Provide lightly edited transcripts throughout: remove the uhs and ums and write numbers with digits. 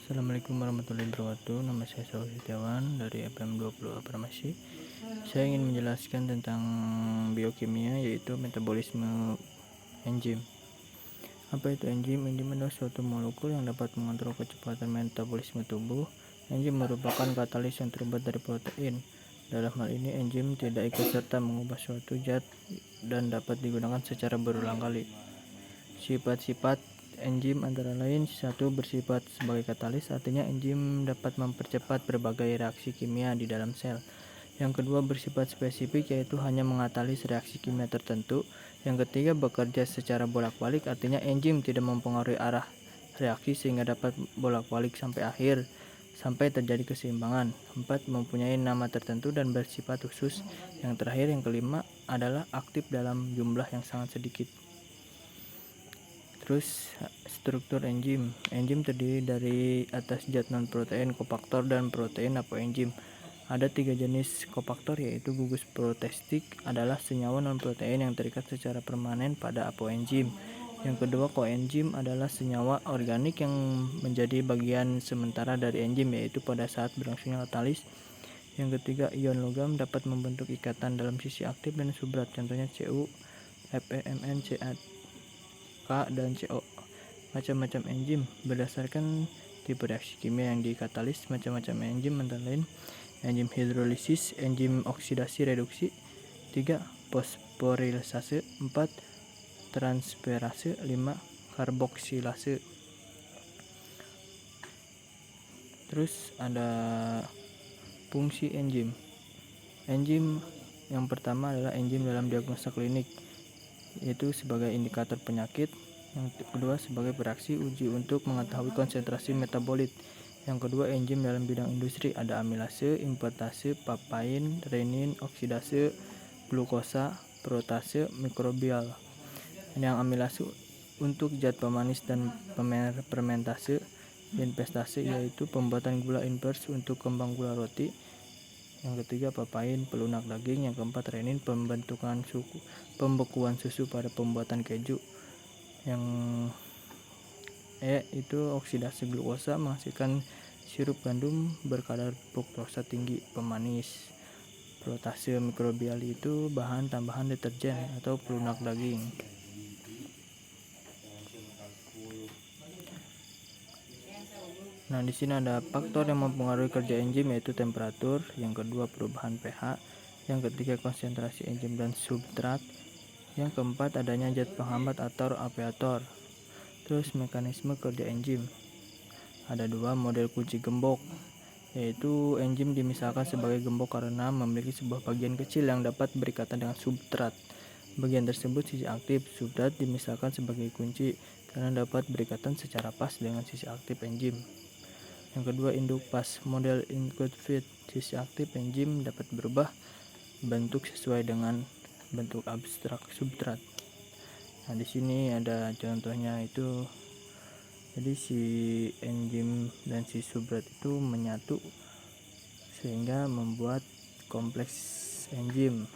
Assalamualaikum warahmatullahi wabarakatuh. Nama saya Saul Setiawan dari FM20 Farmasi. Saya ingin menjelaskan tentang biokimia, yaitu metabolisme enzim. Apa itu enzim? Enzim adalah suatu molekul yang dapat mengontrol kecepatan metabolisme tubuh. Enzim merupakan katalis yang terbuat dari protein. Dalam hal ini, enzim tidak ikut serta mengubah suatu zat dan dapat digunakan secara berulang kali. Sifat-sifat enzim antara lain: satu, bersifat sebagai katalis, artinya enzim dapat mempercepat berbagai reaksi kimia di dalam sel. Yang kedua, bersifat spesifik, yaitu hanya mengatalis reaksi kimia tertentu. Yang ketiga, bekerja secara bolak-balik, artinya enzim tidak mempengaruhi arah reaksi sehingga dapat bolak-balik sampai akhir sampai terjadi keseimbangan. 4, mempunyai nama tertentu dan bersifat khusus. Yang terakhir, yang kelima, adalah aktif dalam jumlah yang sangat sedikit. Terus, struktur enzim. Enzim terdiri dari atas zat non-protein, kofaktor, dan protein apoenzim. Ada 3 jenis kofaktor, yaitu gugus protestik adalah senyawa non-protein yang terikat secara permanen pada apoenzim. Yang kedua, koenzim adalah senyawa organik yang menjadi bagian sementara dari enzim, yaitu pada saat berlangsungnya katalis. Yang ketiga, ion logam dapat membentuk ikatan dalam sisi aktif dan substrat, contohnya Cu, FeMn, Ca, K, dan CO. Macam-macam enzim berdasarkan tipe reaksi kimia yang dikatalis. Macam-macam enzim antara lain: enzim hidrolisis, enzim oksidasi reduksi, 3, fosforilisase, 4, transferase, 5, karboksilase. Terus ada fungsi enzim. Enzim yang pertama adalah enzim dalam diagnosa klinik, yaitu sebagai indikator penyakit. Yang kedua, sebagai bereaksi uji untuk mengetahui konsentrasi metabolit. Yang kedua, enzim dalam bidang industri, ada amilase, impertase, papain, renin, oksidase, glukosa, protase, mikrobial. Yang amilase untuk zat pemanis dan fermentase. Investase yaitu pembuatan gula invers untuk kembang gula roti. Yang ketiga, papain, pelunak daging. Yang keempat, renin, pembekuan susu pada pembuatan keju. Yang itu oksidasi glukosa, menghasilkan sirup gandum berkadar fruktosa tinggi, pemanis. Protase mikrobial itu bahan tambahan deterjen atau pelunak daging. Nah, di sini ada faktor yang mempengaruhi kerja enzim, yaitu temperatur. Yang kedua, perubahan pH. Yang ketiga, konsentrasi enzim dan substrat. Yang keempat, adanya zat penghambat atau apiator. Terus, mekanisme kerja enzim. Ada 2 model kunci gembok, yaitu enzim dimisalkan sebagai gembok karena memiliki sebuah bagian kecil yang dapat berikatan dengan substrat. Bagian tersebut sisi aktif. Substrat dimisalkan sebagai kunci karena dapat berikatan secara pas dengan sisi aktif enzim. Yang kedua, induk pas model include fit. Sisi aktif enzim dapat berubah bentuk sesuai dengan bentuk abstrak substrat. Nah, di sini ada contohnya itu. Jadi si enzim dan si substrat itu menyatu sehingga membuat kompleks enzim.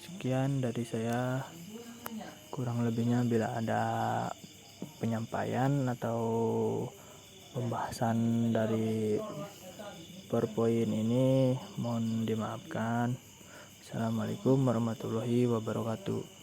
Sekian dari saya. Kurang lebihnya bila ada penyampaian atau pembahasan dari PowerPoint ini mohon dimaafkan. Assalamualaikum warahmatullahi wabarakatuh.